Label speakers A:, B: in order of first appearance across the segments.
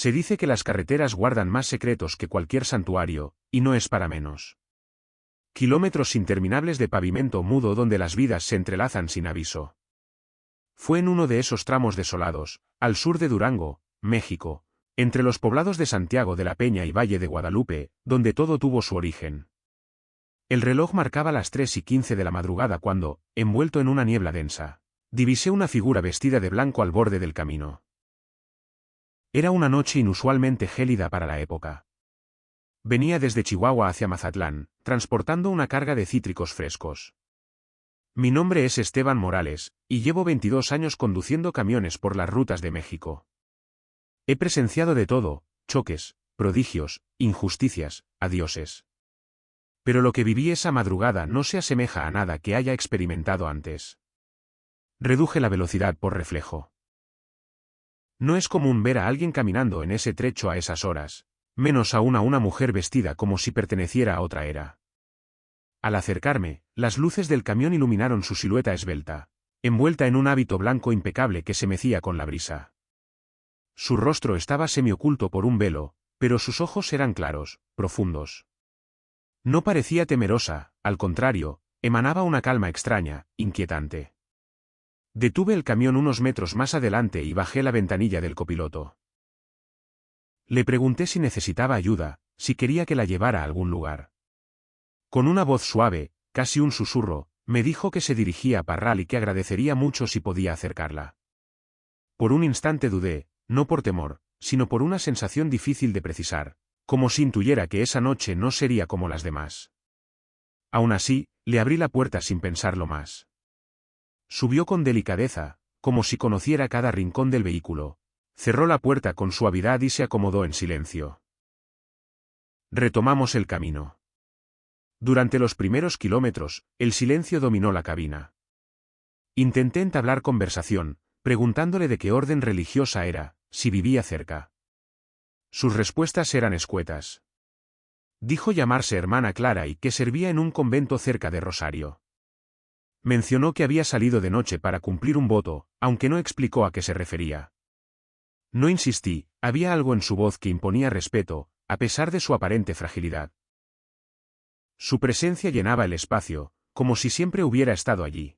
A: Se dice que las carreteras guardan más secretos que cualquier santuario, y no es para menos. Kilómetros interminables de pavimento mudo donde las vidas se entrelazan sin aviso. Fue en uno de esos tramos desolados, al sur de Durango, México, entre los poblados de Santiago de la Peña y Valle de Guadalupe, donde todo tuvo su origen. El reloj marcaba las 3:15 de la madrugada cuando, envuelto en una niebla densa, divisé una figura vestida de blanco al borde del camino. Era una noche inusualmente gélida para la época. Venía desde Chihuahua hacia Mazatlán, transportando una carga de cítricos frescos. Mi nombre es Esteban Morales, y llevo 22 años conduciendo camiones por las rutas de México. He presenciado de todo, choques, prodigios, injusticias, adioses. Pero lo que viví esa madrugada no se asemeja a nada que haya experimentado antes. Reduje la velocidad por reflejo. No es común ver a alguien caminando en ese trecho a esas horas, menos aún a una mujer vestida como si perteneciera a otra era. Al acercarme, las luces del camión iluminaron su silueta esbelta, envuelta en un hábito blanco impecable que se mecía con la brisa. Su rostro estaba semioculto por un velo, pero sus ojos eran claros, profundos. No parecía temerosa, al contrario, emanaba una calma extraña, inquietante. Detuve el camión unos metros más adelante y bajé la ventanilla del copiloto. Le pregunté si necesitaba ayuda, si quería que la llevara a algún lugar. Con una voz suave, casi un susurro, me dijo que se dirigía a Parral y que agradecería mucho si podía acercarla. Por un instante dudé, no por temor, sino por una sensación difícil de precisar, como si intuyera que esa noche no sería como las demás. Aún así, le abrí la puerta sin pensarlo más. Subió con delicadeza, como si conociera cada rincón del vehículo. Cerró la puerta con suavidad y se acomodó en silencio. Retomamos el camino. Durante los primeros kilómetros, el silencio dominó la cabina. Intenté entablar conversación, preguntándole de qué orden religiosa era, si vivía cerca. Sus respuestas eran escuetas. Dijo llamarse Hermana Clara y que servía en un convento cerca de Rosario. Mencionó que había salido de noche para cumplir un voto, aunque no explicó a qué se refería. No insistí, había algo en su voz que imponía respeto, a pesar de su aparente fragilidad. Su presencia llenaba el espacio, como si siempre hubiera estado allí.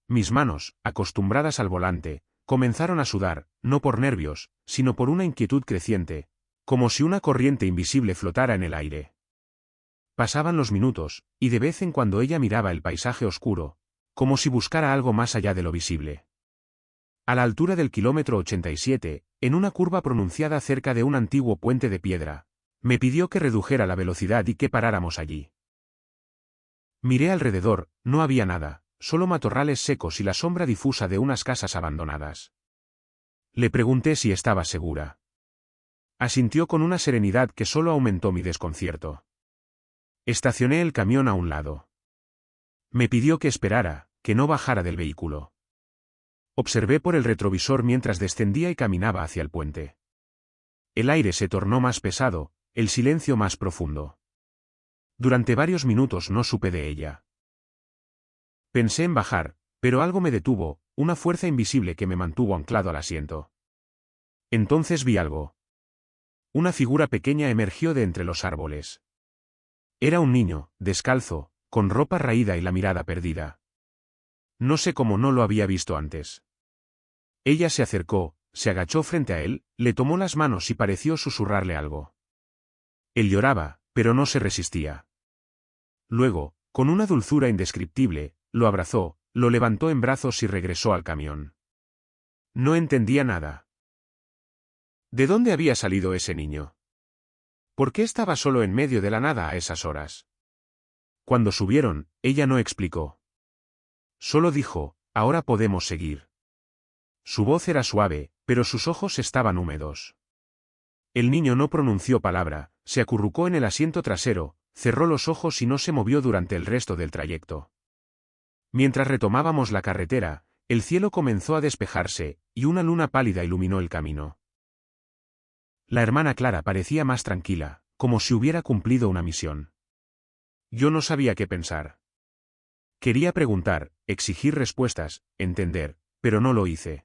A: Mis manos, acostumbradas al volante, comenzaron a sudar, no por nervios, sino por una inquietud creciente, como si una corriente invisible flotara en el aire. Pasaban los minutos, y de vez en cuando ella miraba el paisaje oscuro, como si buscara algo más allá de lo visible. A la altura del kilómetro 87, en una curva pronunciada cerca de un antiguo puente de piedra, me pidió que redujera la velocidad y que paráramos allí. Miré alrededor, no había nada, solo matorrales secos y la sombra difusa de unas casas abandonadas. Le pregunté si estaba segura. Asintió con una serenidad que solo aumentó mi desconcierto. Estacioné el camión a un lado. Me pidió que esperara, que no bajara del vehículo. Observé por el retrovisor mientras descendía y caminaba hacia el puente. El aire se tornó más pesado, el silencio más profundo. Durante varios minutos no supe de ella. Pensé en bajar, pero algo me detuvo, una fuerza invisible que me mantuvo anclado al asiento. Entonces vi algo. Una figura pequeña emergió de entre los árboles. Era un niño, descalzo, con ropa raída y la mirada perdida. No sé cómo no lo había visto antes. Ella se acercó, se agachó frente a él, le tomó las manos y pareció susurrarle algo. Él lloraba, pero no se resistía. Luego, con una dulzura indescriptible, lo abrazó, lo levantó en brazos y regresó al camión. No entendía nada. ¿De dónde había salido ese niño? ¿Por qué estaba solo en medio de la nada a esas horas? Cuando subieron, ella no explicó. Solo dijo, ahora podemos seguir. Su voz era suave, pero sus ojos estaban húmedos. El niño no pronunció palabra, se acurrucó en el asiento trasero, cerró los ojos y no se movió durante el resto del trayecto. Mientras retomábamos la carretera, el cielo comenzó a despejarse, y una luna pálida iluminó el camino. La hermana Clara parecía más tranquila, como si hubiera cumplido una misión. Yo no sabía qué pensar. Quería preguntar, exigir respuestas, entender, pero no lo hice.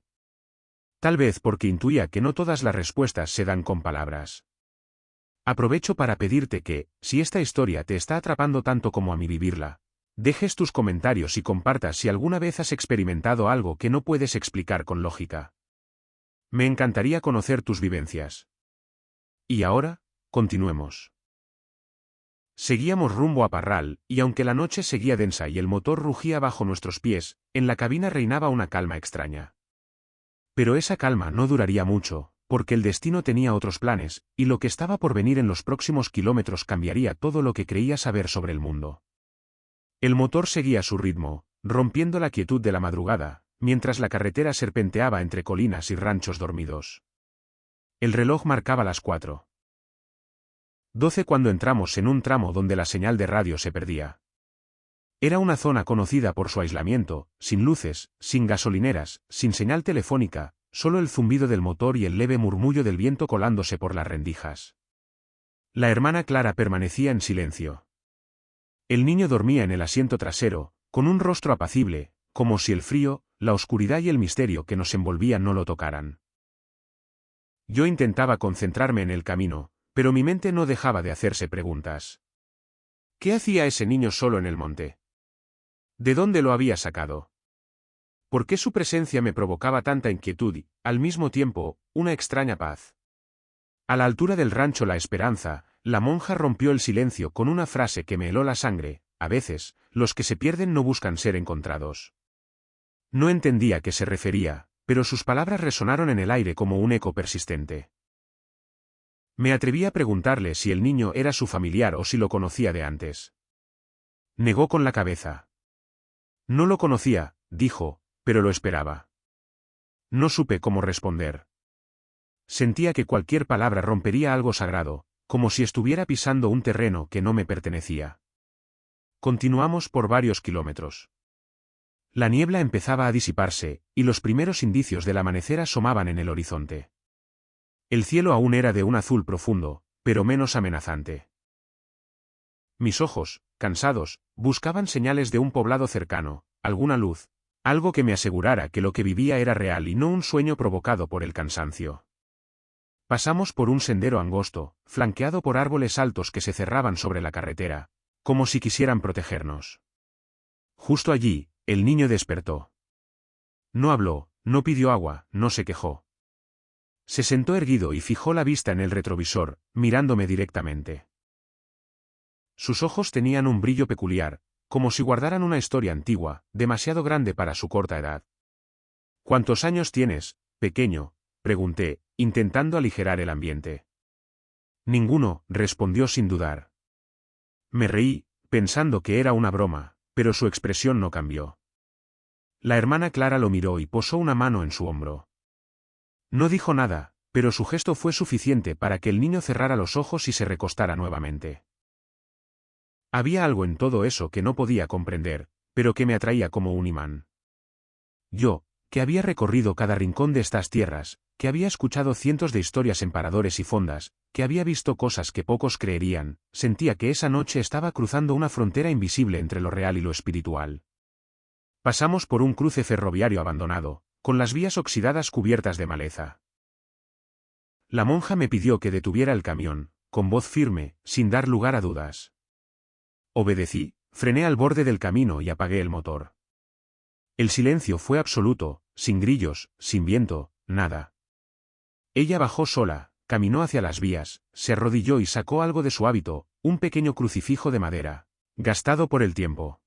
A: Tal vez porque intuía que no todas las respuestas se dan con palabras. Aprovecho para pedirte que, si esta historia te está atrapando tanto como a mí vivirla, dejes tus comentarios y compartas si alguna vez has experimentado algo que no puedes explicar con lógica. Me encantaría conocer tus vivencias. Y ahora, continuemos. Seguíamos rumbo a Parral, y aunque la noche seguía densa y el motor rugía bajo nuestros pies, en la cabina reinaba una calma extraña. Pero esa calma no duraría mucho, porque el destino tenía otros planes, y lo que estaba por venir en los próximos kilómetros cambiaría todo lo que creía saber sobre el mundo. El motor seguía su ritmo, rompiendo la quietud de la madrugada, mientras la carretera serpenteaba entre colinas y ranchos dormidos. El reloj marcaba las 4:12 cuando entramos en un tramo donde la señal de radio se perdía. Era una zona conocida por su aislamiento, sin luces, sin gasolineras, sin señal telefónica, solo el zumbido del motor y el leve murmullo del viento colándose por las rendijas. La hermana Clara permanecía en silencio. El niño dormía en el asiento trasero, con un rostro apacible, como si el frío, la oscuridad y el misterio que nos envolvían no lo tocaran. Yo intentaba concentrarme en el camino, pero mi mente no dejaba de hacerse preguntas. ¿Qué hacía ese niño solo en el monte? ¿De dónde lo había sacado? ¿Por qué su presencia me provocaba tanta inquietud y, al mismo tiempo, una extraña paz? A la altura del rancho La Esperanza, la monja rompió el silencio con una frase que me heló la sangre: a veces, los que se pierden no buscan ser encontrados. No entendía a qué se refería, pero sus palabras resonaron en el aire como un eco persistente. Me atreví a preguntarle si el niño era su familiar o si lo conocía de antes. Negó con la cabeza. No lo conocía, dijo, pero lo esperaba. No supe cómo responder. Sentía que cualquier palabra rompería algo sagrado, como si estuviera pisando un terreno que no me pertenecía. Continuamos por varios kilómetros. La niebla empezaba a disiparse, y los primeros indicios del amanecer asomaban en el horizonte. El cielo aún era de un azul profundo, pero menos amenazante. Mis ojos, cansados, buscaban señales de un poblado cercano, alguna luz, algo que me asegurara que lo que vivía era real y no un sueño provocado por el cansancio. Pasamos por un sendero angosto, flanqueado por árboles altos que se cerraban sobre la carretera, como si quisieran protegernos. Justo allí, el niño despertó. No habló, no pidió agua, no se quejó. Se sentó erguido y fijó la vista en el retrovisor, mirándome directamente. Sus ojos tenían un brillo peculiar, como si guardaran una historia antigua, demasiado grande para su corta edad. ¿Cuántos años tienes, pequeño?, pregunté, intentando aligerar el ambiente. Ninguno, respondió sin dudar. Me reí, pensando que era una broma, pero su expresión no cambió. La hermana Clara lo miró y posó una mano en su hombro. No dijo nada, pero su gesto fue suficiente para que el niño cerrara los ojos y se recostara nuevamente. Había algo en todo eso que no podía comprender, pero que me atraía como un imán. Yo, que había recorrido cada rincón de estas tierras, que había escuchado cientos de historias en paradores y fondas, que había visto cosas que pocos creerían, sentía que esa noche estaba cruzando una frontera invisible entre lo real y lo espiritual. Pasamos por un cruce ferroviario abandonado, con las vías oxidadas cubiertas de maleza. La monja me pidió que detuviera el camión, con voz firme, sin dar lugar a dudas. Obedecí, frené al borde del camino y apagué el motor. El silencio fue absoluto, sin grillos, sin viento, nada. Ella bajó sola, caminó hacia las vías, se arrodilló y sacó algo de su hábito, un pequeño crucifijo de madera, gastado por el tiempo.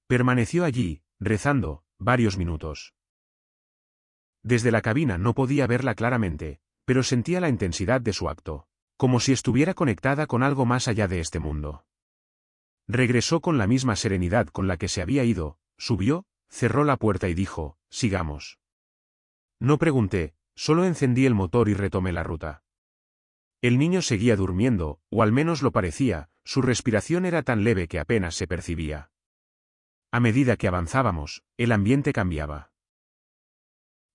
A: Permaneció allí, rezando, varios minutos. Desde la cabina no podía verla claramente, pero sentía la intensidad de su acto, como si estuviera conectada con algo más allá de este mundo. Regresó con la misma serenidad con la que se había ido, subió, cerró la puerta y dijo: sigamos. No pregunté, solo encendí el motor y retomé la ruta. El niño seguía durmiendo, o al menos lo parecía, su respiración era tan leve que apenas se percibía. A medida que avanzábamos, el ambiente cambiaba.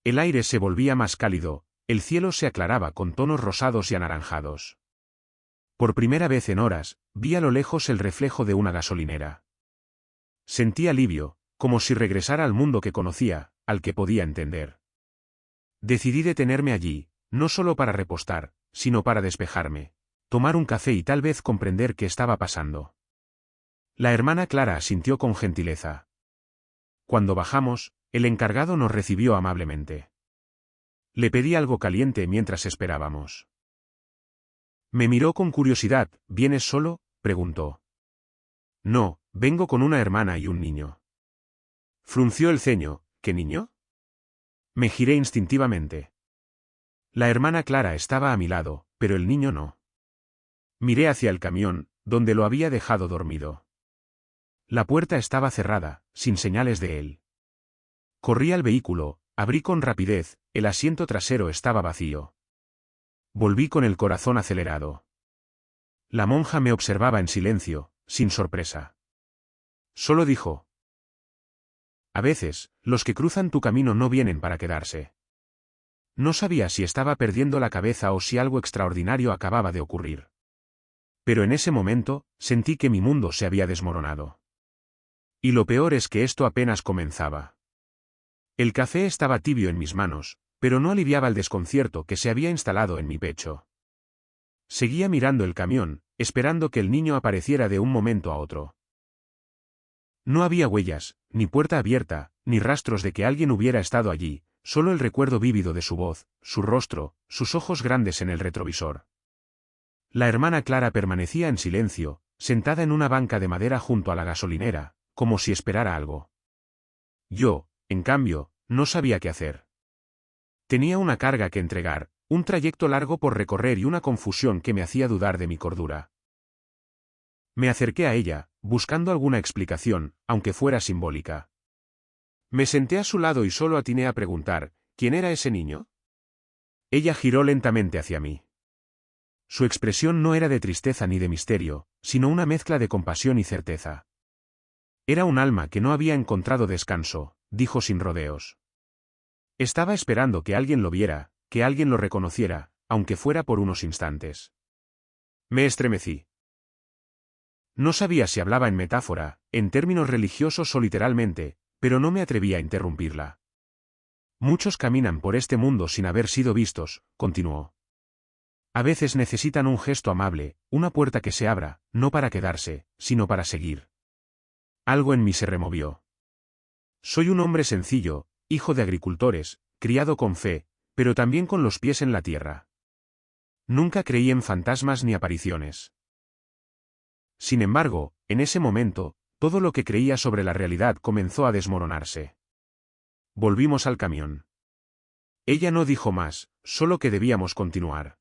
A: El aire se volvía más cálido, el cielo se aclaraba con tonos rosados y anaranjados. Por primera vez en horas, vi a lo lejos el reflejo de una gasolinera. Sentí alivio, como si regresara al mundo que conocía, al que podía entender. Decidí detenerme allí, no solo para repostar, sino para despejarme, tomar un café y tal vez comprender qué estaba pasando. La hermana Clara asintió con gentileza. Cuando bajamos, el encargado nos recibió amablemente. Le pedí algo caliente mientras esperábamos. Me miró con curiosidad. ¿Vienes solo?, preguntó. No, vengo con una hermana y un niño. Frunció el ceño. ¿Qué niño? Me giré instintivamente. La hermana Clara estaba a mi lado, pero el niño no. Miré hacia el camión, donde lo había dejado dormido. La puerta estaba cerrada, sin señales de él. Corrí al vehículo, abrí con rapidez, el asiento trasero estaba vacío. Volví con el corazón acelerado. La monja me observaba en silencio, sin sorpresa. Solo dijo: a veces, los que cruzan tu camino no vienen para quedarse. No sabía si estaba perdiendo la cabeza o si algo extraordinario acababa de ocurrir. Pero en ese momento, sentí que mi mundo se había desmoronado. Y lo peor es que esto apenas comenzaba. El café estaba tibio en mis manos, pero no aliviaba el desconcierto que se había instalado en mi pecho. Seguía mirando el camión, esperando que el niño apareciera de un momento a otro. No había huellas, ni puerta abierta, ni rastros de que alguien hubiera estado allí, solo el recuerdo vívido de su voz, su rostro, sus ojos grandes en el retrovisor. La hermana Clara permanecía en silencio, sentada en una banca de madera junto a la gasolinera, como si esperara algo. Yo, en cambio, no sabía qué hacer. Tenía una carga que entregar, un trayecto largo por recorrer y una confusión que me hacía dudar de mi cordura. Me acerqué a ella, buscando alguna explicación, aunque fuera simbólica. Me senté a su lado y solo atiné a preguntar: ¿quién era ese niño? Ella giró lentamente hacia mí. Su expresión no era de tristeza ni de misterio, sino una mezcla de compasión y certeza. Era un alma que no había encontrado descanso, dijo sin rodeos. Estaba esperando que alguien lo viera, que alguien lo reconociera, aunque fuera por unos instantes. Me estremecí. No sabía si hablaba en metáfora, en términos religiosos o literalmente, pero no me atreví a interrumpirla. Muchos caminan por este mundo sin haber sido vistos, continuó. A veces necesitan un gesto amable, una puerta que se abra, no para quedarse, sino para seguir. Algo en mí se removió. Soy un hombre sencillo, hijo de agricultores, criado con fe, pero también con los pies en la tierra. Nunca creí en fantasmas ni apariciones. Sin embargo, en ese momento, todo lo que creía sobre la realidad comenzó a desmoronarse. Volvimos al camión. Ella no dijo más, solo que debíamos continuar.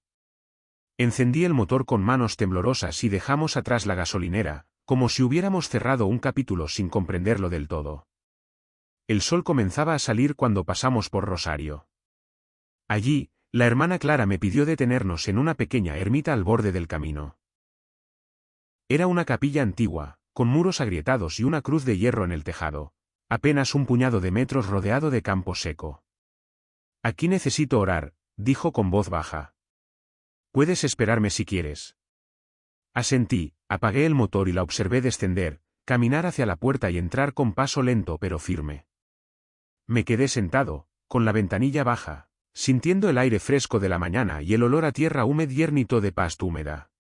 A: Encendí el motor con manos temblorosas y dejamos atrás la gasolinera, como si hubiéramos cerrado un capítulo sin comprenderlo del todo. El sol comenzaba a salir cuando pasamos por Rosario. Allí, la hermana Clara me pidió detenernos en una pequeña ermita al borde del camino. Era una capilla antigua, con muros agrietados y una cruz de hierro en el tejado, apenas un puñado de metros rodeado de campo seco. Aquí necesito orar, dijo con voz baja. Puedes esperarme si quieres. Asentí, apagué el motor y la observé descender, caminar hacia la puerta y entrar con paso lento pero firme. Me quedé sentado, con la ventanilla baja, sintiendo el aire fresco de la mañana y el olor a tierra húmeda y hernito de pasto húmeda.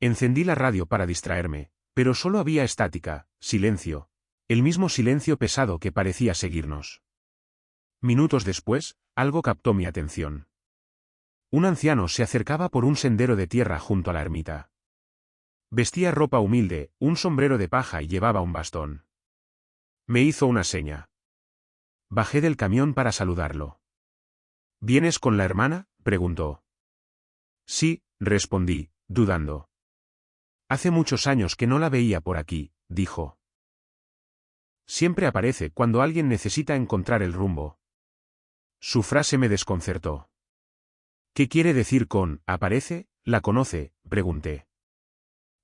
A: Encendí la radio para distraerme, pero solo había estática, silencio, el mismo silencio pesado que parecía seguirnos. Minutos después, algo captó mi atención. Un anciano se acercaba por un sendero de tierra junto a la ermita. Vestía ropa humilde, un sombrero de paja y llevaba un bastón. Me hizo una seña. Bajé del camión para saludarlo. ¿Vienes con la hermana?, preguntó. Sí, respondí, dudando. Hace muchos años que no la veía por aquí, dijo. Siempre aparece cuando alguien necesita encontrar el rumbo. Su frase me desconcertó. ¿Qué quiere decir con «aparece»? ¿La conoce?, pregunté.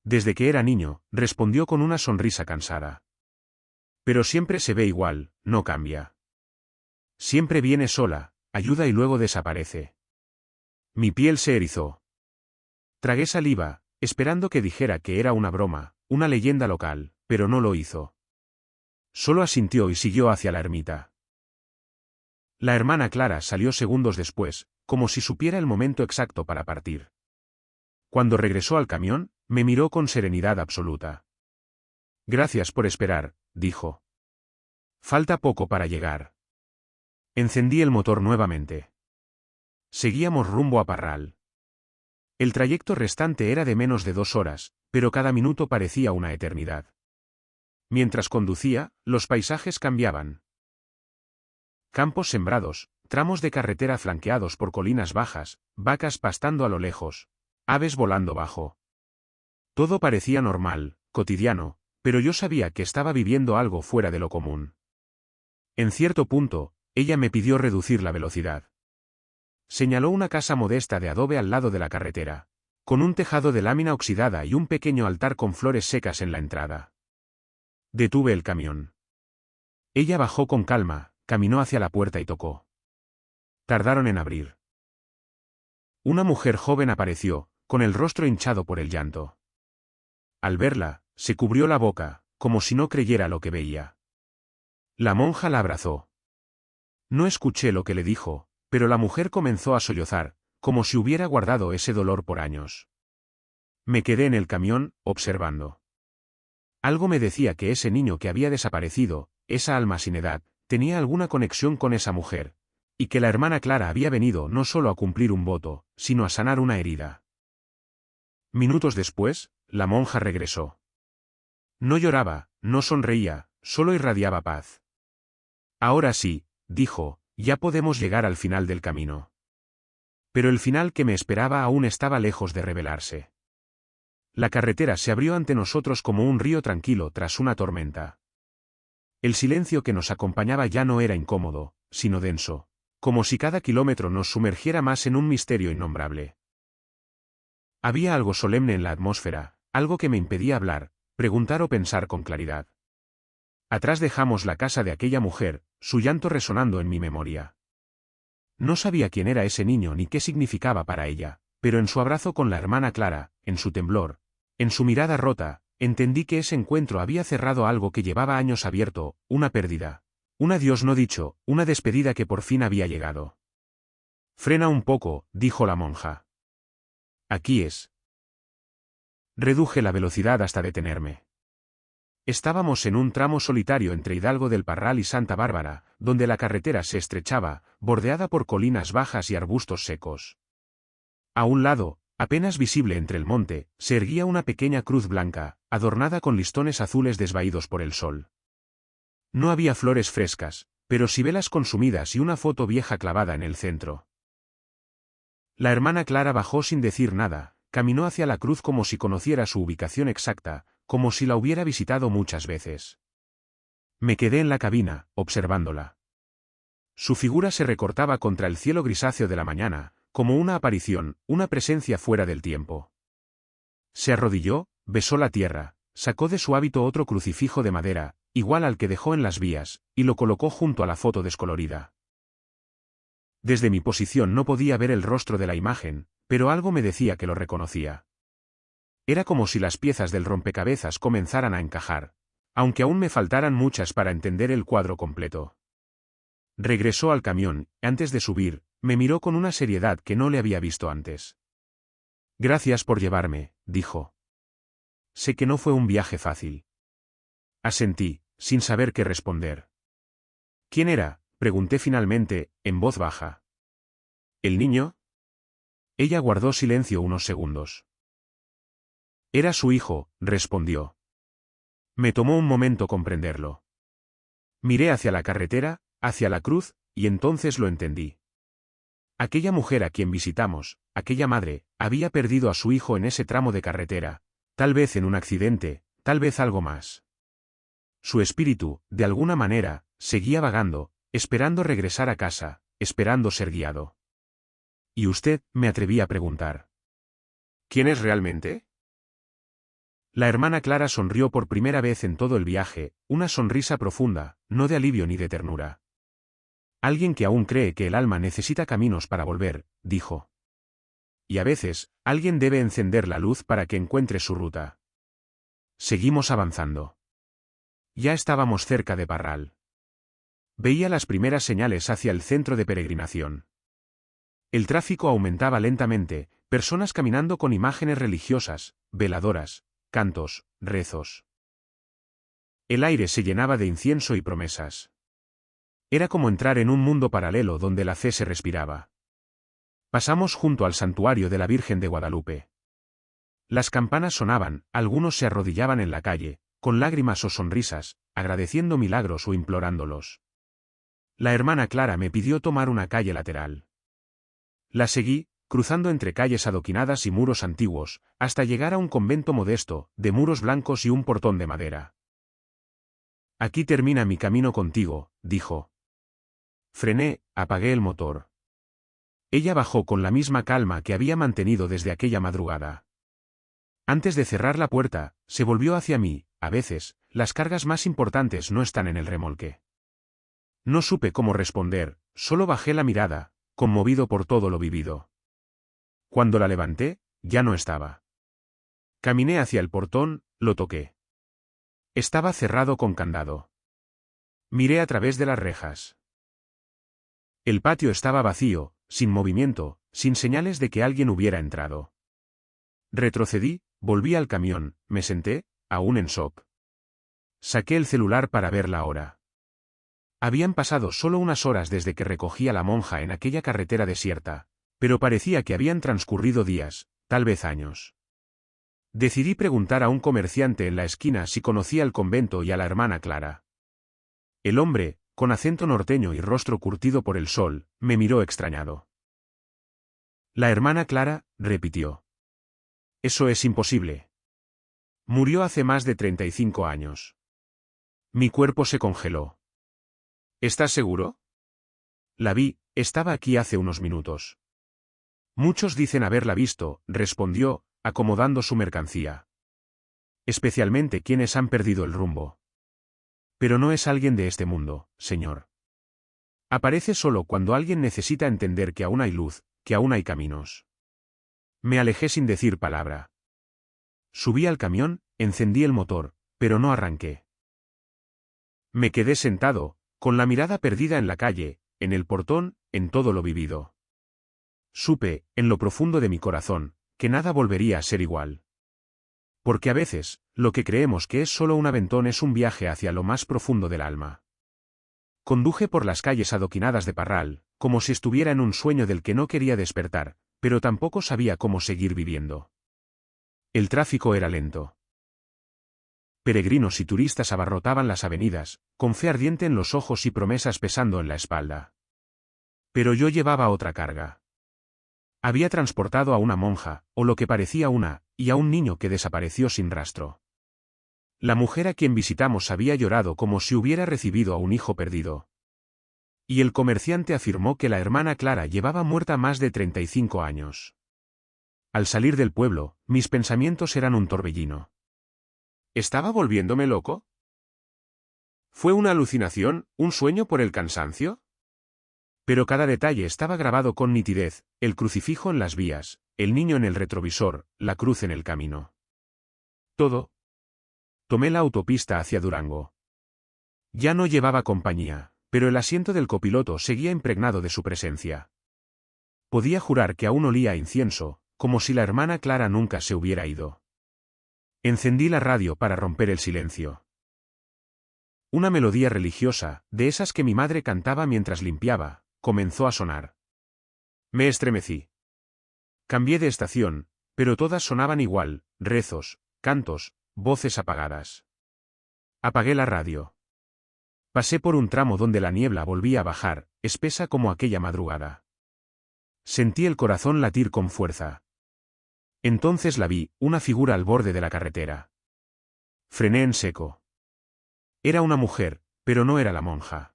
A: Desde que era niño, respondió con una sonrisa cansada. Pero siempre se ve igual, no cambia. Siempre viene sola, ayuda y luego desaparece. Mi piel se erizó. Tragué saliva, esperando que dijera que era una broma, una leyenda local, pero no lo hizo. Solo asintió y siguió hacia la ermita. La hermana Clara salió segundos después, como si supiera el momento exacto para partir. Cuando regresó al camión, me miró con serenidad absoluta. Gracias por esperar, dijo. Falta poco para llegar. Encendí el motor nuevamente. Seguíamos rumbo a Parral. El trayecto restante era de menos de 2 horas, pero cada minuto parecía una eternidad. Mientras conducía, los paisajes cambiaban. Campos sembrados, tramos de carretera flanqueados por colinas bajas, vacas pastando a lo lejos, aves volando bajo. Todo parecía normal, cotidiano, pero yo sabía que estaba viviendo algo fuera de lo común. En cierto punto, ella me pidió reducir la velocidad. Señaló una casa modesta de adobe al lado de la carretera, con un tejado de lámina oxidada y un pequeño altar con flores secas en la entrada. Detuve el camión. Ella bajó con calma, caminó hacia la puerta y tocó. Tardaron en abrir. Una mujer joven apareció, con el rostro hinchado por el llanto. Al verla, se cubrió la boca, como si no creyera lo que veía. La monja la abrazó. No escuché lo que le dijo, pero la mujer comenzó a sollozar, como si hubiera guardado ese dolor por años. Me quedé en el camión, observando. Algo me decía que ese niño que había desaparecido, esa alma sin edad, tenía alguna conexión con esa mujer, y que la hermana Clara había venido no solo a cumplir un voto, sino a sanar una herida. Minutos después, la monja regresó. No lloraba, no sonreía, solo irradiaba paz. Ahora sí, dijo, ya podemos llegar al final del camino. Pero el final que me esperaba aún estaba lejos de revelarse. La carretera se abrió ante nosotros como un río tranquilo tras una tormenta. El silencio que nos acompañaba ya no era incómodo, sino denso, como si cada kilómetro nos sumergiera más en un misterio innombrable. Había algo solemne en la atmósfera, algo que me impedía hablar, preguntar o pensar con claridad. Atrás dejamos la casa de aquella mujer, su llanto resonando en mi memoria. No sabía quién era ese niño ni qué significaba para ella, pero en su abrazo con la hermana Clara, en su temblor, en su mirada rota, entendí que ese encuentro había cerrado algo que llevaba años abierto, una pérdida, un adiós no dicho, una despedida que por fin había llegado. Frena un poco, dijo la monja. Aquí es. Reduje la velocidad hasta detenerme. Estábamos en un tramo solitario entre Hidalgo del Parral y Santa Bárbara, donde la carretera se estrechaba, bordeada por colinas bajas y arbustos secos. A un lado, apenas visible entre el monte, se erguía una pequeña cruz blanca, adornada con listones azules desvaídos por el sol. No había flores frescas, pero sí velas consumidas y una foto vieja clavada en el centro. La hermana Clara bajó sin decir nada, caminó hacia la cruz como si conociera su ubicación exacta, como si la hubiera visitado muchas veces. Me quedé en la cabina, observándola. Su figura se recortaba contra el cielo grisáceo de la mañana, como una aparición, una presencia fuera del tiempo. Se arrodilló, besó la tierra, sacó de su hábito otro crucifijo de madera, igual al que dejó en las vías, y lo colocó junto a la foto descolorida. Desde mi posición no podía ver el rostro de la imagen, pero algo me decía que lo reconocía. Era como si las piezas del rompecabezas comenzaran a encajar, aunque aún me faltaran muchas para entender el cuadro completo. Regresó al camión, antes de subir, me miró con una seriedad que no le había visto antes. Gracias por llevarme, dijo. Sé que no fue un viaje fácil. Asentí, sin saber qué responder. ¿Quién era?, pregunté finalmente, en voz baja. ¿El niño? Ella guardó silencio unos segundos. Era su hijo, respondió. Me tomó un momento comprenderlo. Miré hacia la carretera, hacia la cruz, y entonces lo entendí. Aquella mujer a quien visitamos, aquella madre, había perdido a su hijo en ese tramo de carretera, tal vez en un accidente, tal vez algo más. Su espíritu, de alguna manera, seguía vagando, esperando regresar a casa, esperando ser guiado. ¿Y usted?, me atreví a preguntar. ¿Quién es realmente? La hermana Clara sonrió por primera vez en todo el viaje, una sonrisa profunda, no de alivio ni de ternura. Alguien que aún cree que el alma necesita caminos para volver, dijo. Y a veces, alguien debe encender la luz para que encuentre su ruta. Seguimos avanzando. Ya estábamos cerca de Parral. Veía las primeras señales hacia el centro de peregrinación. El tráfico aumentaba lentamente, personas caminando con imágenes religiosas, veladoras, cantos, rezos. El aire se llenaba de incienso y promesas. Era como entrar en un mundo paralelo donde la fe se respiraba. Pasamos junto al santuario de la Virgen de Guadalupe. Las campanas sonaban, algunos se arrodillaban en la calle, con lágrimas o sonrisas, agradeciendo milagros o implorándolos. La hermana Clara me pidió tomar una calle lateral. La seguí, cruzando entre calles adoquinadas y muros antiguos, hasta llegar a un convento modesto, de muros blancos y un portón de madera. Aquí termina mi camino contigo, dijo. Frené, apagué el motor. Ella bajó con la misma calma que había mantenido desde aquella madrugada. Antes de cerrar la puerta, se volvió hacia mí. A veces, las cargas más importantes no están en el remolque. No supe cómo responder, solo bajé la mirada, conmovido por todo lo vivido. Cuando la levanté, ya no estaba. Caminé hacia el portón, lo toqué. Estaba cerrado con candado. Miré a través de las rejas. El patio estaba vacío, sin movimiento, sin señales de que alguien hubiera entrado. Retrocedí, volví al camión, me senté, aún en shock. Saqué el celular para ver la hora. Habían pasado solo unas horas desde que recogí a la monja en aquella carretera desierta, pero parecía que habían transcurrido días, tal vez años. Decidí preguntar a un comerciante en la esquina si conocía el convento y a la hermana Clara. El hombre, con acento norteño y rostro curtido por el sol, me miró extrañado. La hermana Clara, repitió. Eso es imposible. Murió hace más de 35 años. Mi cuerpo se congeló. ¿Estás seguro? La vi, estaba aquí hace unos minutos. Muchos dicen haberla visto, respondió, acomodando su mercancía. Especialmente quienes han perdido el rumbo. Pero no es alguien de este mundo, señor. Aparece solo cuando alguien necesita entender que aún hay luz, que aún hay caminos. Me alejé sin decir palabra. Subí al camión, encendí el motor, pero no arranqué. Me quedé sentado, con la mirada perdida en la calle, en el portón, en todo lo vivido. Supe, en lo profundo de mi corazón, que nada volvería a ser igual. Porque a veces, lo que creemos que es solo un aventón es un viaje hacia lo más profundo del alma. Conduje por las calles adoquinadas de Parral, como si estuviera en un sueño del que no quería despertar, pero tampoco sabía cómo seguir viviendo. El tráfico era lento. Peregrinos y turistas abarrotaban las avenidas, con fe ardiente en los ojos y promesas pesando en la espalda. Pero yo llevaba otra carga. Había transportado a una monja, o lo que parecía una, y a un niño que desapareció sin rastro. La mujer a quien visitamos había llorado como si hubiera recibido a un hijo perdido. Y el comerciante afirmó que la hermana Clara llevaba muerta más de 35 años. Al salir del pueblo, mis pensamientos eran un torbellino. ¿Estaba volviéndome loco? ¿Fue una alucinación, un sueño por el cansancio? Pero cada detalle estaba grabado con nitidez, el crucifijo en las vías, el niño en el retrovisor, la cruz en el camino. Todo. Tomé la autopista hacia Durango. Ya no llevaba compañía, pero el asiento del copiloto seguía impregnado de su presencia. Podía jurar que aún olía a incienso, como si la hermana Clara nunca se hubiera ido. Encendí la radio para romper el silencio. Una melodía religiosa, de esas que mi madre cantaba mientras limpiaba, comenzó a sonar. Me estremecí. Cambié de estación, pero todas sonaban igual, rezos, cantos, voces apagadas. Apagué la radio. Pasé por un tramo donde la niebla volvía a bajar, espesa como aquella madrugada. Sentí el corazón latir con fuerza. Entonces la vi, una figura al borde de la carretera. Frené en seco. Era una mujer, pero no era la monja.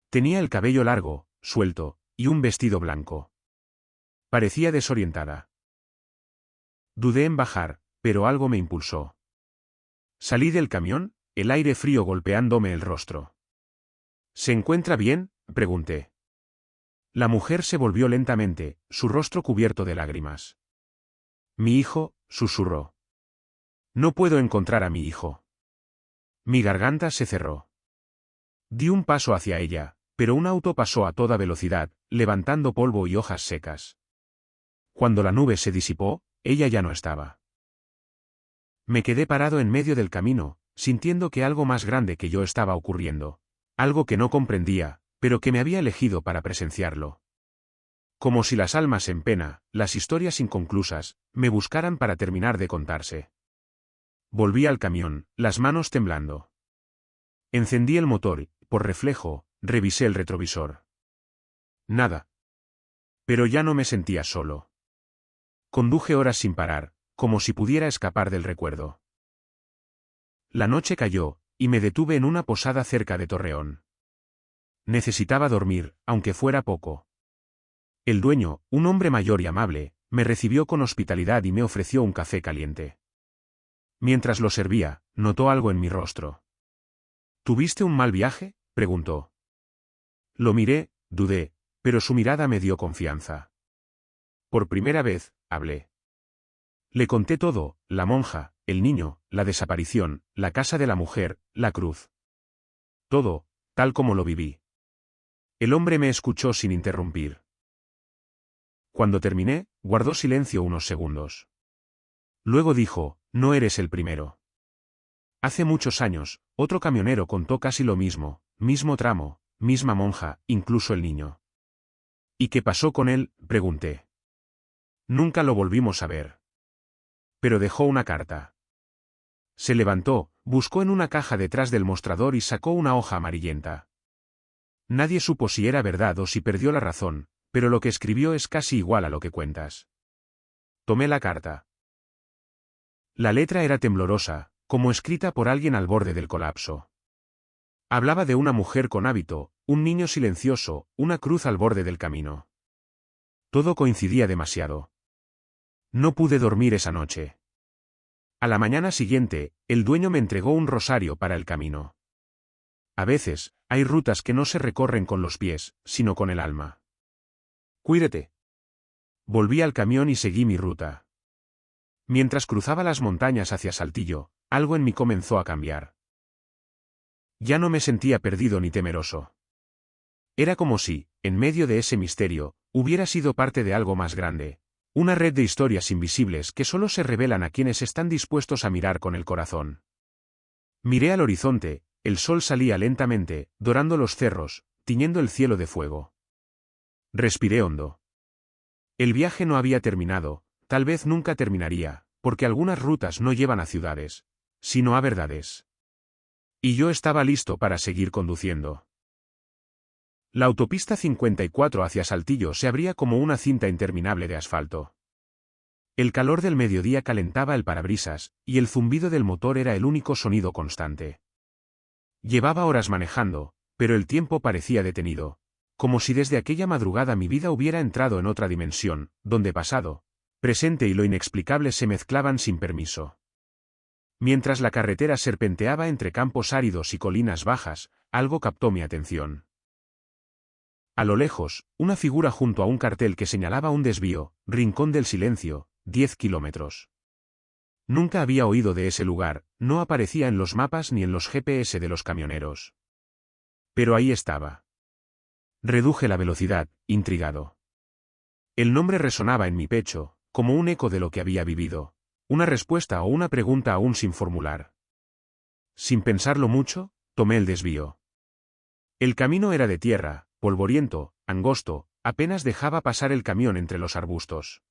A: Tenía el cabello largo, suelto, y un vestido blanco. Parecía desorientada. Dudé en bajar, pero algo me impulsó. Salí del camión, el aire frío golpeándome el rostro. ¿Se encuentra bien?, pregunté. La mujer se volvió lentamente, su rostro cubierto de lágrimas. Mi hijo, susurró. No puedo encontrar a mi hijo. Mi garganta se cerró. Di un paso hacia ella, pero un auto pasó a toda velocidad, levantando polvo y hojas secas. Cuando la nube se disipó, ella ya no estaba. Me quedé parado en medio del camino, sintiendo que algo más grande que yo estaba ocurriendo. Algo que no comprendía, pero que me había elegido para presenciarlo. Como si las almas en pena, las historias inconclusas, me buscaran para terminar de contarse. Volví al camión, las manos temblando. Encendí el motor y, por reflejo, revisé el retrovisor. Nada. Pero ya no me sentía solo. Conduje horas sin parar, como si pudiera escapar del recuerdo. La noche cayó, y me detuve en una posada cerca de Torreón. Necesitaba dormir, aunque fuera poco. El dueño, un hombre mayor y amable, me recibió con hospitalidad y me ofreció un café caliente. Mientras lo servía, notó algo en mi rostro. ¿Tuviste un mal viaje?, preguntó. Lo miré, dudé, pero su mirada me dio confianza. Por primera vez, hablé. Le conté todo, la monja, el niño, la desaparición, la casa de la mujer, la cruz. Todo, tal como lo viví. El hombre me escuchó sin interrumpir. Cuando terminé, guardó silencio unos segundos. Luego dijo, no eres el primero. Hace muchos años, otro camionero contó casi lo mismo, mismo tramo, misma monja, incluso el niño. ¿Y qué pasó con él?, pregunté. Nunca lo volvimos a ver. Pero dejó una carta. Se levantó, buscó en una caja detrás del mostrador y sacó una hoja amarillenta. Nadie supo si era verdad o si perdió la razón, pero lo que escribió es casi igual a lo que cuentas. Tomé la carta. La letra era temblorosa, como escrita por alguien al borde del colapso. Hablaba de una mujer con hábito, un niño silencioso, una cruz al borde del camino. Todo coincidía demasiado. No pude dormir esa noche. A la mañana siguiente, el dueño me entregó un rosario para el camino. A veces, hay rutas que no se recorren con los pies, sino con el alma. Cuídate. Volví al camión y seguí mi ruta. Mientras cruzaba las montañas hacia Saltillo, algo en mí comenzó a cambiar. Ya no me sentía perdido ni temeroso. Era como si, en medio de ese misterio, hubiera sido parte de algo más grande, una red de historias invisibles que solo se revelan a quienes están dispuestos a mirar con el corazón. Miré al horizonte, el sol salía lentamente, dorando los cerros, tiñendo el cielo de fuego. Respiré hondo. El viaje no había terminado, tal vez nunca terminaría, porque algunas rutas no llevan a ciudades, sino a verdades. Y yo estaba listo para seguir conduciendo. La autopista 54 hacia Saltillo se abría como una cinta interminable de asfalto. El calor del mediodía calentaba el parabrisas, y el zumbido del motor era el único sonido constante. Llevaba horas manejando, pero el tiempo parecía detenido, como si desde aquella madrugada mi vida hubiera entrado en otra dimensión, donde pasado, presente y lo inexplicable se mezclaban sin permiso. Mientras la carretera serpenteaba entre campos áridos y colinas bajas, algo captó mi atención. A lo lejos, una figura junto a un cartel que señalaba un desvío, Rincón del Silencio, 10 kilómetros. Nunca había oído de ese lugar, no aparecía en los mapas ni en los GPS de los camioneros. Pero ahí estaba. Reduje la velocidad, intrigado. El nombre resonaba en mi pecho, como un eco de lo que había vivido, una respuesta o una pregunta aún sin formular. Sin pensarlo mucho, tomé el desvío. El camino era de tierra, polvoriento, angosto, apenas dejaba pasar el camión entre los arbustos.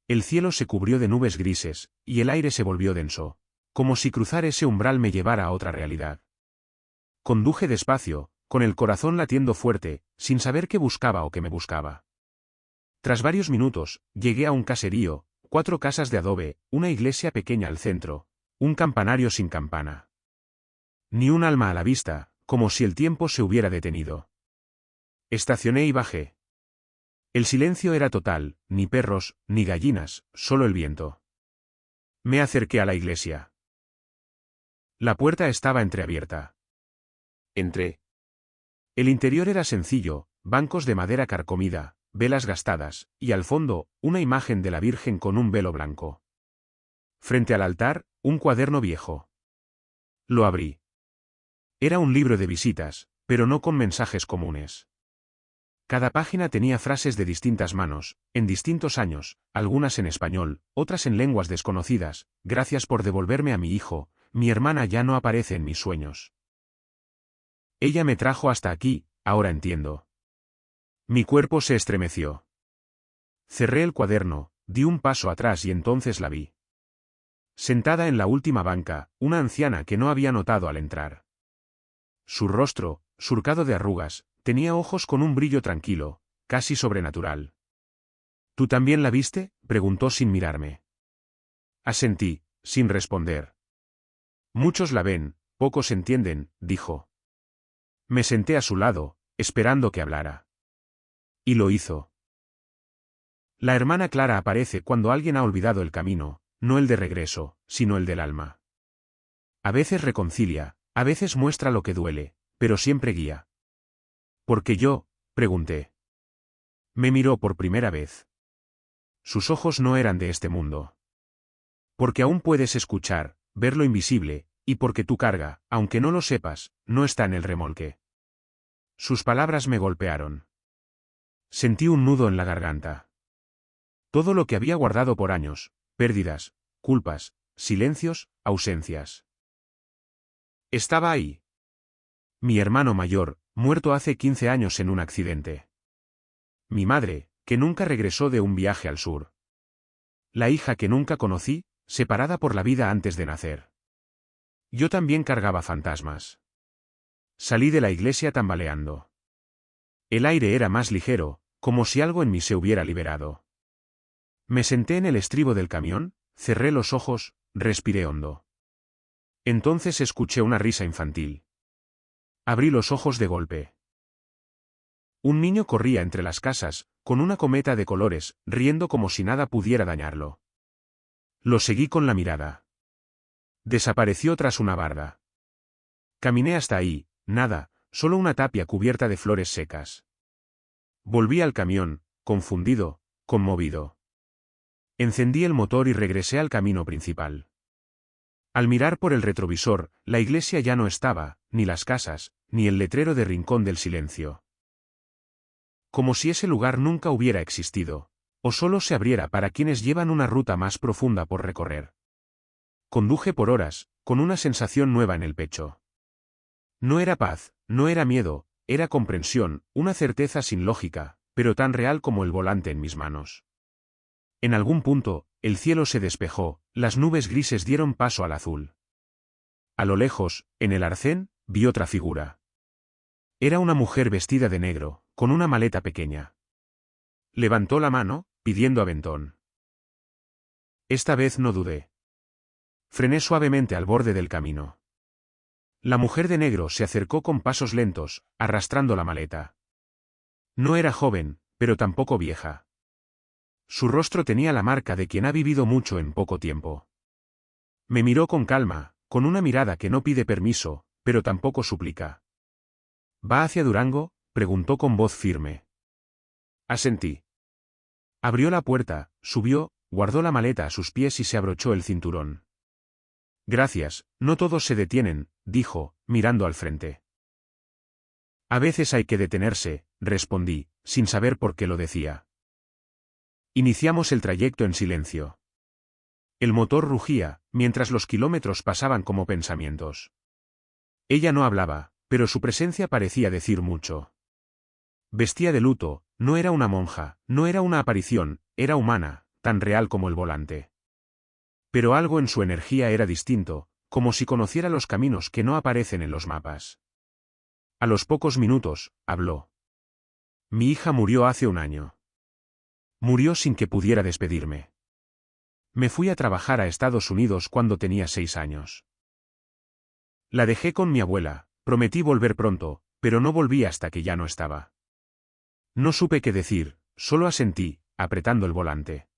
A: El cielo se cubrió de nubes grises, y el aire se volvió denso, como si cruzar ese umbral me llevara a otra realidad. Conduje despacio, con el corazón latiendo fuerte, sin saber qué buscaba o qué me buscaba. Tras varios minutos, llegué a un caserío, 4 casas de adobe, una iglesia pequeña al centro, un campanario sin campana. Ni un alma a la vista, como si el tiempo se hubiera detenido. Estacioné y bajé. El silencio era total, ni perros, ni gallinas, solo el viento. Me acerqué a la iglesia. La puerta estaba entreabierta. Entré. El interior era sencillo, bancos de madera carcomida, velas gastadas, y al fondo, una imagen de la Virgen con un velo blanco. Frente al altar, un cuaderno viejo. Lo abrí. Era un libro de visitas, pero no con mensajes comunes. Cada página tenía frases de distintas manos, en distintos años, algunas en español, otras en lenguas desconocidas. Gracias por devolverme a mi hijo, mi hermana ya no aparece en mis sueños. Ella me trajo hasta aquí, ahora entiendo. Mi cuerpo se estremeció. Cerré el cuaderno, di un paso atrás y entonces la vi. Sentada en la última banca, una anciana que no había notado al entrar. Su rostro, surcado de arrugas, tenía ojos con un brillo tranquilo, casi sobrenatural. ¿Tú también la viste?, preguntó sin mirarme. Asentí, sin responder. Muchos la ven, pocos entienden, dijo. Me senté a su lado, esperando que hablara. Y lo hizo. La hermana Clara aparece cuando alguien ha olvidado el camino, no el de regreso, sino el del alma. A veces reconcilia, a veces muestra lo que duele, pero siempre guía. ¿Por qué yo?, pregunté. Me miró por primera vez. Sus ojos no eran de este mundo. Porque aún puedes escuchar, ver lo invisible, y porque tu carga, aunque no lo sepas, no está en el remolque. Sus palabras me golpearon. Sentí un nudo en la garganta. Todo lo que había guardado por años, pérdidas, culpas, silencios, ausencias. Estaba ahí. Mi hermano mayor, muerto hace 15 años en un accidente. Mi madre, que nunca regresó de un viaje al sur. La hija que nunca conocí, separada por la vida antes de nacer. Yo también cargaba fantasmas. Salí de la iglesia tambaleando. El aire era más ligero, como si algo en mí se hubiera liberado. Me senté en el estribo del camión, cerré los ojos, respiré hondo. Entonces escuché una risa infantil. Abrí los ojos de golpe. Un niño corría entre las casas, con una cometa de colores, riendo como si nada pudiera dañarlo. Lo seguí con la mirada. Desapareció tras una barda. Caminé hasta ahí, nada, solo una tapia cubierta de flores secas. Volví al camión, confundido, conmovido. Encendí el motor y regresé al camino principal. Al mirar por el retrovisor, la iglesia ya no estaba, ni las casas, ni el letrero de Rincón del Silencio. Como si ese lugar nunca hubiera existido, o solo se abriera para quienes llevan una ruta más profunda por recorrer. Conduje por horas, con una sensación nueva en el pecho. No era paz, no era miedo, era comprensión, una certeza sin lógica, pero tan real como el volante en mis manos. En algún punto, el cielo se despejó, las nubes grises dieron paso al azul. A lo lejos, en el arcén, vi otra figura. Era una mujer vestida de negro, con una maleta pequeña. Levantó la mano, pidiendo aventón. Esta vez no dudé. Frené suavemente al borde del camino. La mujer de negro se acercó con pasos lentos, arrastrando la maleta. No era joven, pero tampoco vieja. Su rostro tenía la marca de quien ha vivido mucho en poco tiempo. Me miró con calma, con una mirada que no pide permiso, pero tampoco suplica. ¿Va hacia Durango?, preguntó con voz firme. Asentí. Abrió la puerta, subió, guardó la maleta a sus pies y se abrochó el cinturón. Gracias, no todos se detienen, dijo, mirando al frente. A veces hay que detenerse, respondí, sin saber por qué lo decía. Iniciamos el trayecto en silencio. El motor rugía, mientras los kilómetros pasaban como pensamientos. Ella no hablaba, pero su presencia parecía decir mucho. Vestía de luto, no era una monja, no era una aparición, era humana, tan real como el volante. Pero algo en su energía era distinto, como si conociera los caminos que no aparecen en los mapas. A los pocos minutos, habló. Mi hija murió hace un año. Murió sin que pudiera despedirme. Me fui a trabajar a Estados Unidos cuando tenía 6 años. La dejé con mi abuela, prometí volver pronto, pero no volví hasta que ya no estaba. No supe qué decir, solo asentí, apretando el volante.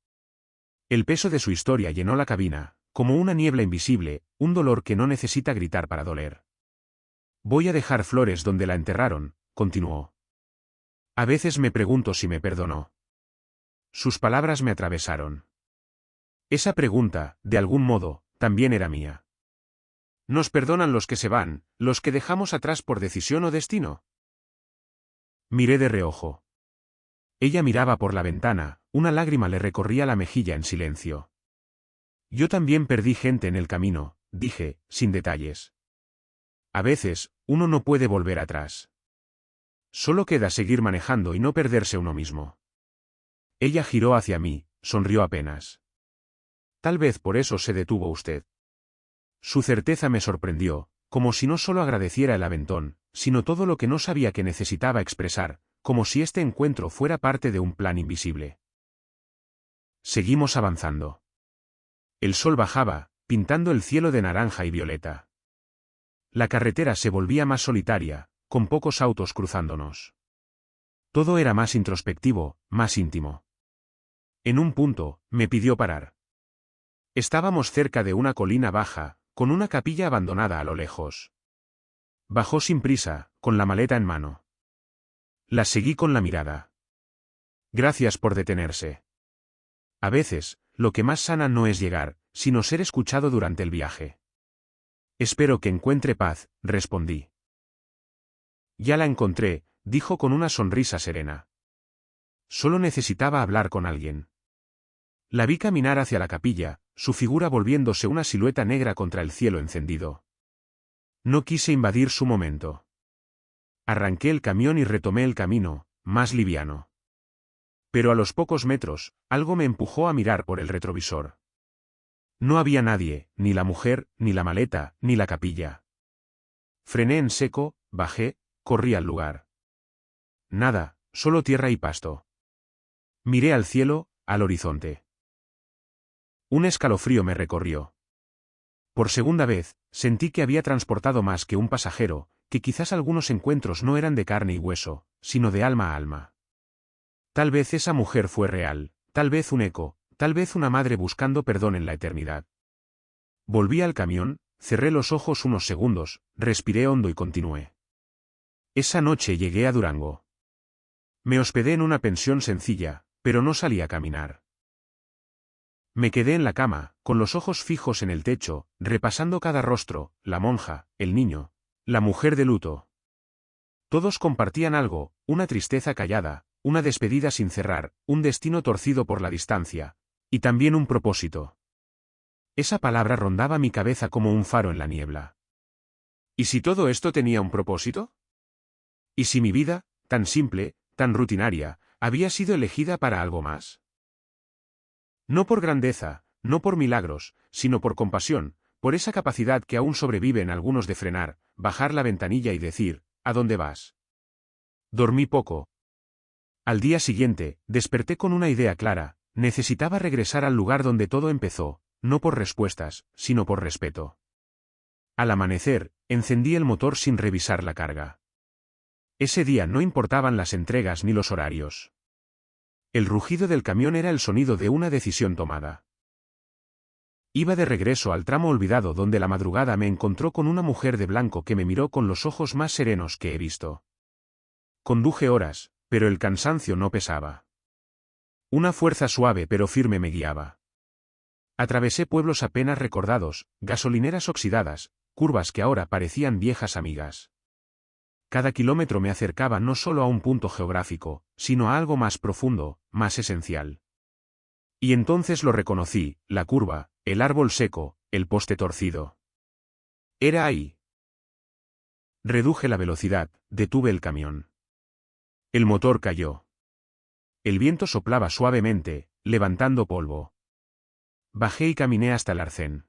A: El peso de su historia llenó la cabina, como una niebla invisible, un dolor que no necesita gritar para doler. Voy a dejar flores donde la enterraron, continuó. A veces me pregunto si me perdonó. Sus palabras me atravesaron. Esa pregunta, de algún modo, también era mía. Nos perdonan los que se van, los que dejamos atrás por decisión o destino. Miré de reojo. Ella miraba por la ventana, una lágrima le recorría la mejilla en silencio. Yo también perdí gente en el camino, dije, sin detalles. A veces, uno no puede volver atrás. Solo queda seguir manejando y no perderse uno mismo. Ella giró hacia mí, sonrió apenas. Tal vez por eso se detuvo usted. Su certeza me sorprendió, como si no solo agradeciera el aventón, sino todo lo que no sabía que necesitaba expresar, como si este encuentro fuera parte de un plan invisible. Seguimos avanzando. El sol bajaba, pintando el cielo de naranja y violeta. La carretera se volvía más solitaria, con pocos autos cruzándonos. Todo era más introspectivo, más íntimo. En un punto, me pidió parar. Estábamos cerca de una colina baja, con una capilla abandonada a lo lejos. Bajó sin prisa, con la maleta en mano. La seguí con la mirada. Gracias por detenerse. A veces, lo que más sana no es llegar, sino ser escuchado durante el viaje. Espero que encuentre paz, respondí. Ya la encontré, dijo con una sonrisa serena. Solo necesitaba hablar con alguien. La vi caminar hacia la capilla, su figura volviéndose una silueta negra contra el cielo encendido. No quise invadir su momento. Arranqué el camión y retomé el camino, más liviano. Pero a los pocos metros, algo me empujó a mirar por el retrovisor. No había nadie, ni la mujer, ni la maleta, ni la capilla. Frené en seco, bajé, corrí al lugar. Nada, solo tierra y pasto. Miré al cielo, al horizonte. Un escalofrío me recorrió. Por segunda vez, sentí que había transportado más que un pasajero, que quizás algunos encuentros no eran de carne y hueso, sino de alma a alma. Tal vez esa mujer fue real, tal vez un eco, tal vez una madre buscando perdón en la eternidad. Volví al camión, cerré los ojos unos segundos, respiré hondo y continué. Esa noche llegué a Durango. Me hospedé en una pensión sencilla, pero no salí a caminar. Me quedé en la cama, con los ojos fijos en el techo, repasando cada rostro, la monja, el niño, la mujer de luto. Todos compartían algo, una tristeza callada, una despedida sin cerrar, un destino torcido por la distancia, y también un propósito. Esa palabra rondaba mi cabeza como un faro en la niebla. ¿Y si todo esto tenía un propósito? ¿Y si mi vida, tan simple, tan rutinaria, había sido elegida para algo más? No por grandeza, no por milagros, sino por compasión, por esa capacidad que aún sobrevive en algunos de frenar, bajar la ventanilla y decir, ¿a dónde vas? Dormí poco. Al día siguiente, desperté con una idea clara, necesitaba regresar al lugar donde todo empezó, no por respuestas, sino por respeto. Al amanecer, encendí el motor sin revisar la carga. Ese día no importaban las entregas ni los horarios. El rugido del camión era el sonido de una decisión tomada. Iba de regreso al tramo olvidado donde la madrugada me encontró con una mujer de blanco que me miró con los ojos más serenos que he visto. Conduje horas, pero el cansancio no pesaba. Una fuerza suave pero firme me guiaba. Atravesé pueblos apenas recordados, gasolineras oxidadas, curvas que ahora parecían viejas amigas. Cada kilómetro me acercaba no solo a un punto geográfico, sino a algo más profundo, más esencial. Y entonces lo reconocí, la curva, el árbol seco, el poste torcido. Era ahí. Reduje la velocidad, detuve el camión. El motor cayó. El viento soplaba suavemente, levantando polvo. Bajé y caminé hasta el arcén.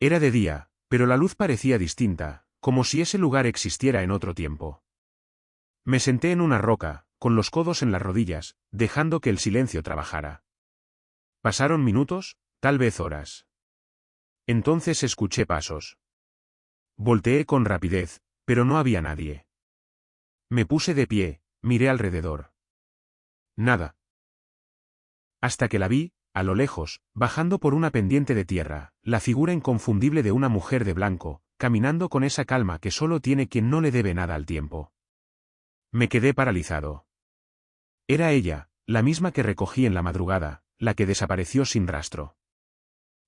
A: Era de día, pero la luz parecía distinta, como si ese lugar existiera en otro tiempo. Me senté en una roca, con los codos en las rodillas, dejando que el silencio trabajara. Pasaron minutos, tal vez horas. Entonces escuché pasos. Volteé con rapidez, pero no había nadie. Me puse de pie, miré alrededor. Nada. Hasta que la vi, a lo lejos, bajando por una pendiente de tierra, la figura inconfundible de una mujer de blanco, caminando con esa calma que solo tiene quien no le debe nada al tiempo. Me quedé paralizado. Era ella, la misma que recogí en la madrugada, la que desapareció sin rastro.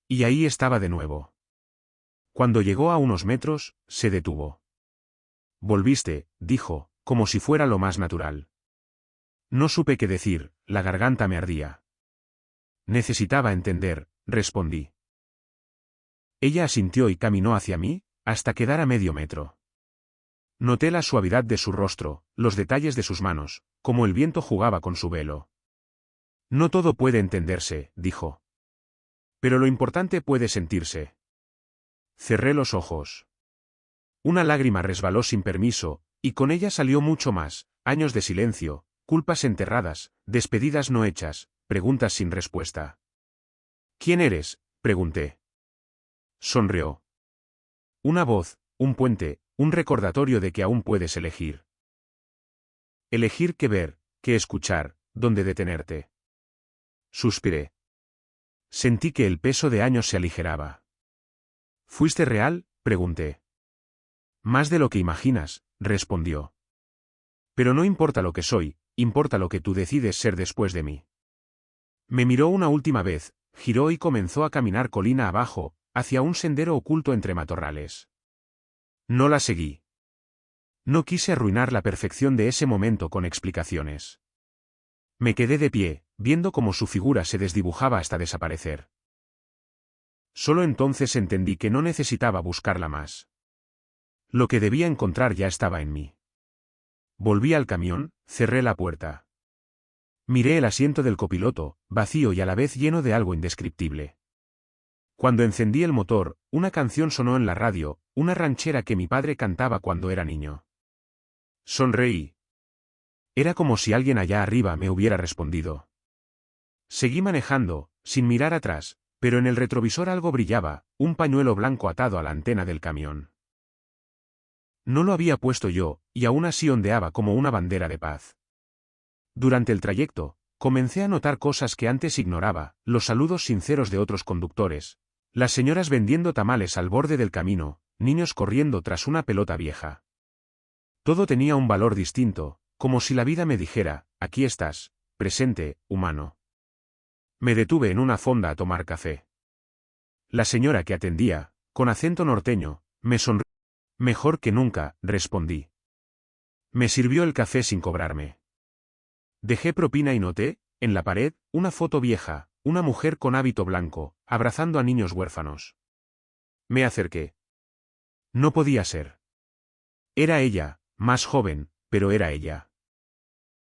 A: Y ahí estaba de nuevo. Cuando llegó a unos metros, se detuvo. Volviste, dijo, como si fuera lo más natural. No supe qué decir, la garganta me ardía. Necesitaba entender, respondí. Ella asintió y caminó hacia mí, hasta quedar a medio metro. Noté la suavidad de su rostro, los detalles de sus manos, como el viento jugaba con su velo. No todo puede entenderse, dijo. Pero lo importante puede sentirse. Cerré los ojos. Una lágrima resbaló sin permiso, y con ella salió mucho más, años de silencio, culpas enterradas, despedidas no hechas, preguntas sin respuesta. ¿Quién eres?, pregunté. Sonrió. Una voz, un puente, un recordatorio de que aún puedes elegir. Elegir qué ver, qué escuchar, dónde detenerte. Suspiré. Sentí que el peso de años se aligeraba. ¿Fuiste real?, pregunté. Más de lo que imaginas, respondió. Pero no importa lo que soy, importa lo que tú decides ser después de mí. Me miró una última vez, giró y comenzó a caminar colina abajo, hacia un sendero oculto entre matorrales. No la seguí. No quise arruinar la perfección de ese momento con explicaciones. Me quedé de pie, viendo cómo su figura se desdibujaba hasta desaparecer. Solo entonces entendí que no necesitaba buscarla más. Lo que debía encontrar ya estaba en mí. Volví al camión, cerré la puerta. Miré el asiento del copiloto, vacío y a la vez lleno de algo indescriptible. Cuando encendí el motor, una canción sonó en la radio, una ranchera que mi padre cantaba cuando era niño. Sonreí. Era como si alguien allá arriba me hubiera respondido. Seguí manejando, sin mirar atrás, pero en el retrovisor algo brillaba, un pañuelo blanco atado a la antena del camión. No lo había puesto yo, y aún así ondeaba como una bandera de paz. Durante el trayecto, comencé a notar cosas que antes ignoraba, los saludos sinceros de otros conductores, las señoras vendiendo tamales al borde del camino, niños corriendo tras una pelota vieja. Todo tenía un valor distinto, como si la vida me dijera, aquí estás, presente, humano. Me detuve en una fonda a tomar café. La señora que atendía, con acento norteño, me sonrió. Mejor que nunca, respondí. Me sirvió el café sin cobrarme. Dejé propina y noté, en la pared, una foto vieja, una mujer con hábito blanco, abrazando a niños huérfanos. Me acerqué. No podía ser. Era ella, más joven, pero era ella.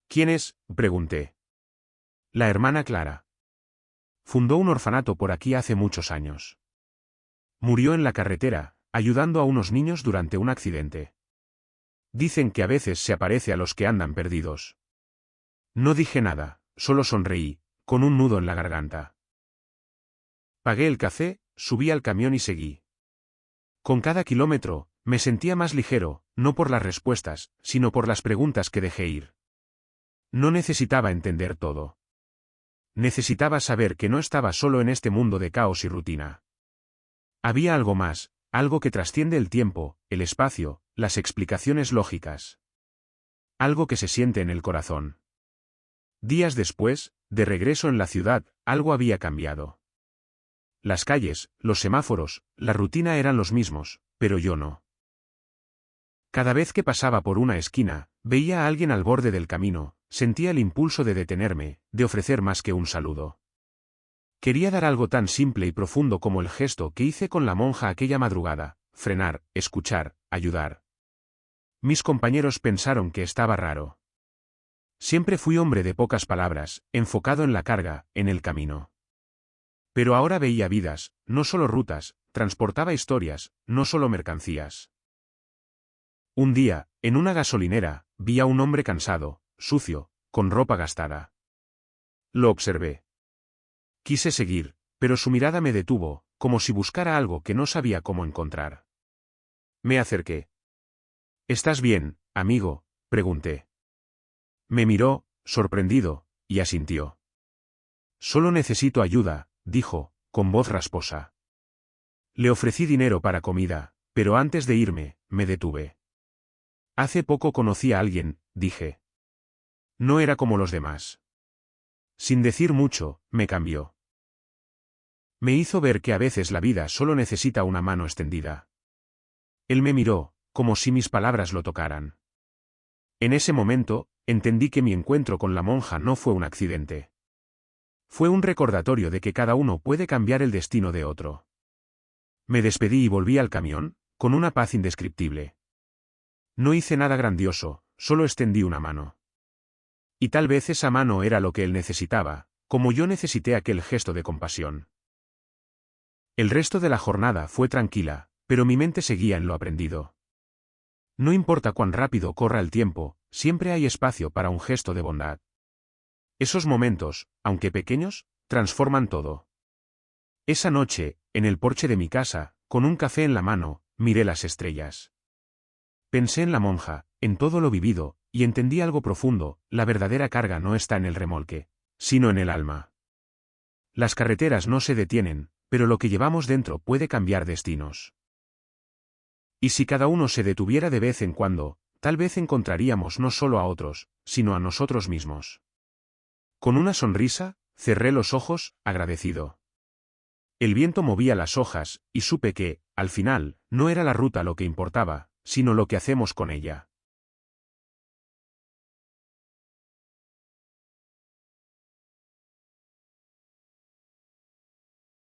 A: ¿Quién es?, pregunté. La hermana Clara. Fundó un orfanato por aquí hace muchos años. Murió en la carretera, ayudando a unos niños durante un accidente. Dicen que a veces se aparece a los que andan perdidos. No dije nada, solo sonreí, con un nudo en la garganta. Pagué el café, subí al camión y seguí. Con cada kilómetro, me sentía más ligero, no por las respuestas, sino por las preguntas que dejé ir. No necesitaba entender todo. Necesitaba saber que no estaba solo en este mundo de caos y rutina. Había algo más, algo que trasciende el tiempo, el espacio, las explicaciones lógicas. Algo que se siente en el corazón. Días después, de regreso en la ciudad, algo había cambiado. Las calles, los semáforos, la rutina eran los mismos, pero yo no. Cada vez que pasaba por una esquina, veía a alguien al borde del camino, sentía el impulso de detenerme, de ofrecer más que un saludo. Quería dar algo tan simple y profundo como el gesto que hice con la monja aquella madrugada, frenar, escuchar, ayudar. Mis compañeros pensaron que estaba raro. Siempre fui hombre de pocas palabras, enfocado en la carga, en el camino. Pero ahora veía vidas, no solo rutas, transportaba historias, no solo mercancías. Un día, en una gasolinera, vi a un hombre cansado, sucio, con ropa gastada. Lo observé. Quise seguir, pero su mirada me detuvo, como si buscara algo que no sabía cómo encontrar. Me acerqué. ¿Estás bien, amigo?, pregunté. Me miró, sorprendido, y asintió. Solo necesito ayuda, dijo, con voz rasposa. Le ofrecí dinero para comida, pero antes de irme, me detuve. Hace poco conocí a alguien, dije. No era como los demás. Sin decir mucho, me cambió. Me hizo ver que a veces la vida solo necesita una mano extendida. Él me miró, como si mis palabras lo tocaran. En ese momento, entendí que mi encuentro con la monja no fue un accidente. Fue un recordatorio de que cada uno puede cambiar el destino de otro. Me despedí y volví al camión, con una paz indescriptible. No hice nada grandioso, solo extendí una mano. Y tal vez esa mano era lo que él necesitaba, como yo necesité aquel gesto de compasión. El resto de la jornada fue tranquila, pero mi mente seguía en lo aprendido. No importa cuán rápido corra el tiempo, siempre hay espacio para un gesto de bondad. Esos momentos, aunque pequeños, transforman todo. Esa noche, en el porche de mi casa, con un café en la mano, miré las estrellas. Pensé en la monja, en todo lo vivido, y entendí algo profundo: la verdadera carga no está en el remolque, sino en el alma. Las carreteras no se detienen, pero lo que llevamos dentro puede cambiar destinos. Y si cada uno se detuviera de vez en cuando, tal vez encontraríamos no solo a otros, sino a nosotros mismos. Con una sonrisa, cerré los ojos, agradecido. El viento movía las hojas, y supe que, al final, no era la ruta lo que importaba, sino lo que hacemos con ella.